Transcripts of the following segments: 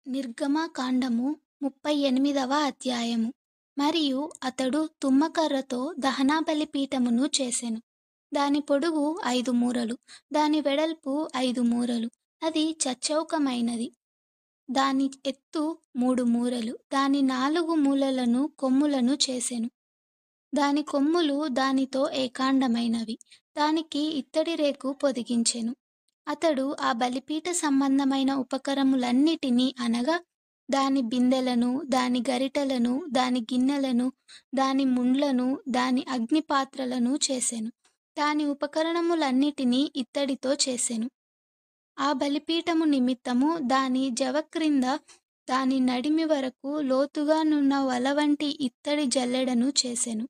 నిర్గమకాండము 38వ అధ్యాయము. మరియు అతడు తుమ్మకర్రతో దహనబలి పీఠమును చేసెను. దాని పొడుగు 5 మూరలు, దాని వెడల్పు 5 మూరలు, అది చచ్చౌకమైనది. దాని ఎత్తు 3 మూరలు, దాని 4 మూలలను కొమ్ములను చేసెను. దాని కొమ్ములు దానితో ఏకాండమైనవి, దానికి ఇత్తడి రేకు పొదిగించెను. అతడు ఆ బలిపీఠ సంబంధమైన ఉపకరణములన్నిటినీ అనగా దాని బిందెలను, దాని గరిటెలను, దాని గిన్నెలను, దాని ముండ్లను, దాని అగ్నిపాత్రలను చేసెను. దాని ఉపకరణములన్నిటినీ ఇత్తడితో చేసెను. ఆ బలిపీఠము నిమిత్తము దాని జవక్రింద దాని నడిమి వరకు లోతుగా నున్న వలవంటి ఇత్తడి జల్లెడను చేసెను.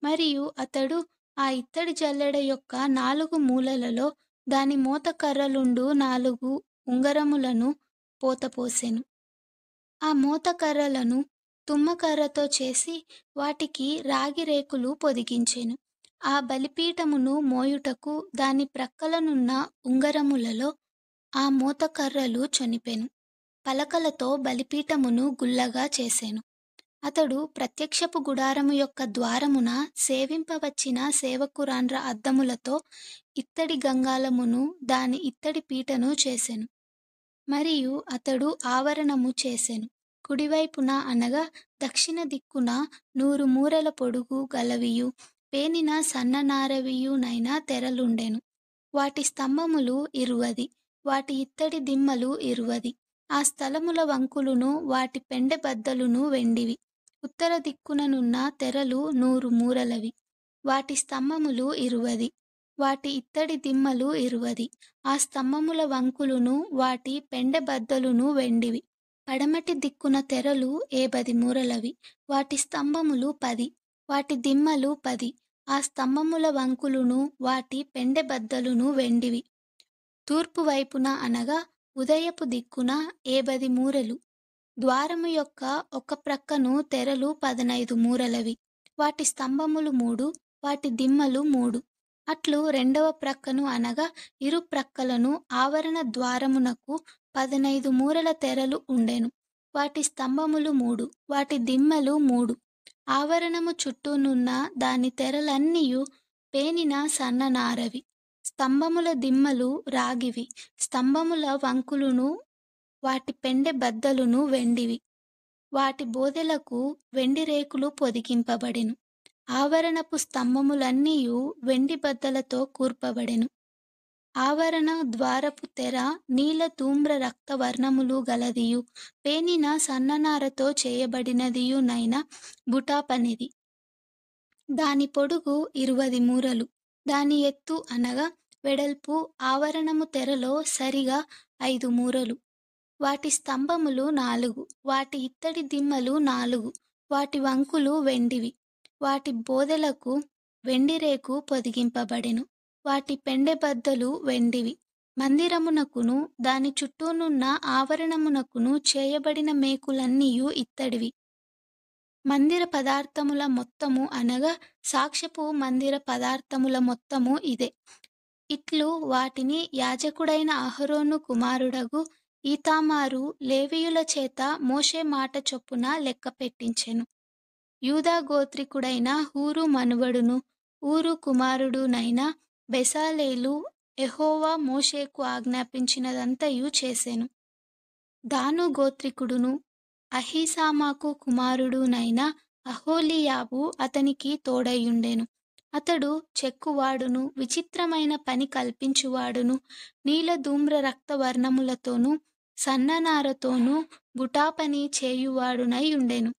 మరియు అతడు ఆ ఇత్తడి జల్లెడ యొక్క 4 మూలలలో దాని మోతకర్రలుండు 4 ఉంగరములను పోతపోసెను. ఆ మోతకర్రలను తుమ్మకర్రతో చేసి వాటికి రాగి రేకులు పొదిగించెను. ఆ బలిపీఠమును మోయుటకు దాని ప్రక్కలనున్న ఉంగరములలో ఆ మోతకర్రలు చొనిపెను. పలకలతో బలిపీఠమును గుల్లగా చేసెను. అతడు ప్రత్యక్షపు గుడారము యొక్క ద్వారమున సేవింపవచ్చిన సేవకురాండ్ర అద్దములతో ఇత్తడి గంగాళమును దాని ఇత్తడి పీటను చేసెను. మరియు అతడు ఆవరణము చేసెను. కుడివైపున అనగా దక్షిణ దిక్కున 100 మూరల పొడుగు గలవియు పేనిన సన్ననారవియునైన తెరలుండెను. వాటి స్తంభములు 20, వాటి ఇత్తడి దిమ్మలు 20. ఆ స్థలముల వంకులును వాటి పెండె బద్దలును వెండివి. ఉత్తర దిక్కుననున్న తెరలు 100 మూరలవి, వాటి స్తంభములు 20, వాటి ఇత్తడి దిమ్మలు 20. ఆ స్తంభముల వంకులును వాటి పెండె బద్దలును వెండివి. పడమటి దిక్కున తెరలు 70 మూరలవి, వాటి స్తంభములు 10, వాటి దిమ్మలు 10. ఆ స్తంభముల వంకులును వాటి పెండె బద్దలును వెండివి. తూర్పు వైపున అనగా ఉదయపు దిక్కున 70 మూరలు. ద్వారము యొక్క ఒక ప్రక్కను తెరలు 15 మూరలవి, వాటి స్తంభములు 3, వాటి దిమ్మలు 3. అట్లు రెండవ ప్రక్కను అనగా ఇరు ప్రక్కలను ఆవరణ ద్వారమునకు 15 మూరల తెరలు ఉండెను. వాటి స్తంభములు 3, వాటి దిమ్మలు 3. ఆవరణము చుట్టూనున్న దాని తెరలన్నీయు పేనిన సన్ననారవి. స్తంభముల దిమ్మలు రాగివి. స్తంభముల వంకులును వాటి పెండె బద్దలును వెండివి. వాటి బోదెలకు వెండి రేకులు పొదిగింపబడెను. ఆవరణపు స్తంభములన్నీయు వెండి బద్దలతో కూర్పబడెను. ఆవరణ ద్వారపు తెర నీల ధూమ్ర రక్త వర్ణములు గలదియు పేనిన సన్ననారతో చేయబడినదియునైన బుటాపనిది. దాని పొడుగు 20 మూరలు, దాని ఎత్తు అనగా వెడల్పు ఆవరణము తెరలో సరిగా 5 మూరలు. వాటి స్తంభములు 4, వాటి ఇత్తడి దిమ్మలు 4, వాటి వంకులు వెండివి. వాటి బోదెలకు వెండి రేకు పొదిగింపబడెను. వాటి పెండె బద్దలు వెండివి. మందిరమునకును దాని చుట్టూనున్న ఆవరణమునకును చేయబడిన మేకులన్నీయు ఇత్తడివి. మందిర పదార్థముల మొత్తము అనగా సాక్ష్యపు మందిర పదార్థముల మొత్తము ఇదే. ఇట్లు వాటిని యాజకుడైన అహరోను కుమారుడగు ఈతామారు లేవీయుల చేత మోషే మాట చొప్పున లెక్క పెట్టించెను. యూదా గోత్రికుడైన హూరు మనువడును ఊరు కుమారుడునైన బెసాలేలు యెహోవా మోషేకు ఆజ్ఞాపించినదంతయు చేసెను. దాను గోత్రికుడును అహీసామాకు కుమారుడునైన అహోలీయాబు అతనికి తోడయుండెను. అతడు చెక్కువాడును విచిత్రమైన పని కల్పించువాడును నీల ధూమ్ర రక్త వర్ణములతోనూ సన్ననారతోనూ బుటాపని చేయువాడునై ఉండెను.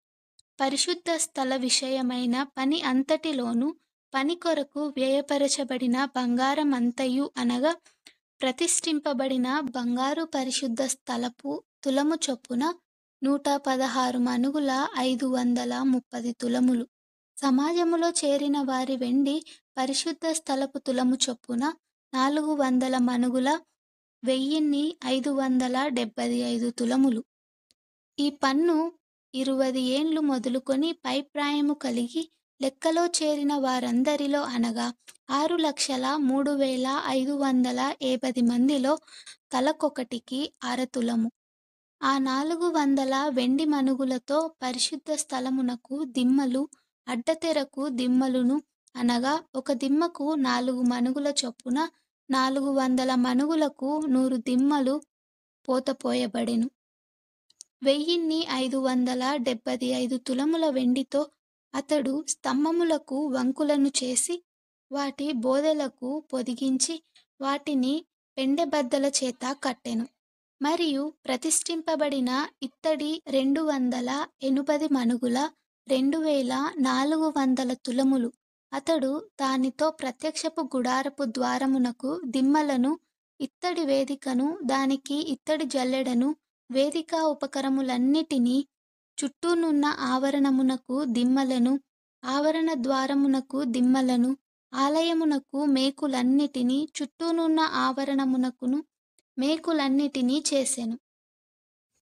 పరిశుద్ధ స్థల విషయమైన పని అంతటిలోనూ పని కొరకు వ్యయపరచబడిన బంగారమంతయు అనగా ప్రతిష్ఠింపబడిన బంగారు పరిశుద్ధ స్థలపు తులము చొప్పున 116 మణుగుల 530 తులములు. సమాజములో చేరిన వారి వెండి పరిశుద్ధ స్థలపు తులము చొప్పున 400 మణుగుల 1575 తులములు. ఈ పన్ను 20 ఏండ్లు మొదలుకొని పైప్రాయము కలిగి లెక్కలో చేరిన వారందరిలో అనగా 6,03,550 మందిలో తలకొకటికి 1/2 తులము. ఆ 400 వెండి మణుగులతో పరిశుద్ధ స్థలమునకు దిమ్మలు, అడ్డతెరకు దిమ్మలును, అనగా ఒక దిమ్మకు 4 మణుగుల చొప్పున 400 మణుగులకు 100 దిమ్మలు పోతపోయబడెను. 1575 తులముల వెండితో అతడు స్తంభములకు వంకులను చేసి, వాటి బోదెలకు పొదిగించి, వాటిని పెండెబద్దల చేత కట్టెను. మరియు ప్రతిష్ఠింపబడిన ఇత్తడి 280 మణుగుల 2400 తులములు అతడు దానితో ప్రత్యక్షపు గుడారపు ద్వారమునకు దిమ్మలను, ఇత్తడి వేదికను, దానికి ఇత్తడి జల్లెడను, వేదికా ఉపకరములన్నిటినీ, చుట్టూనున్న ఆవరణమునకు దిమ్మలను, ఆవరణ ద్వారమునకు దిమ్మలను, ఆలయమునకు మేకులన్నిటినీ, చుట్టూనున్న ఆవరణమునకును మేకులన్నిటినీ చేసెను.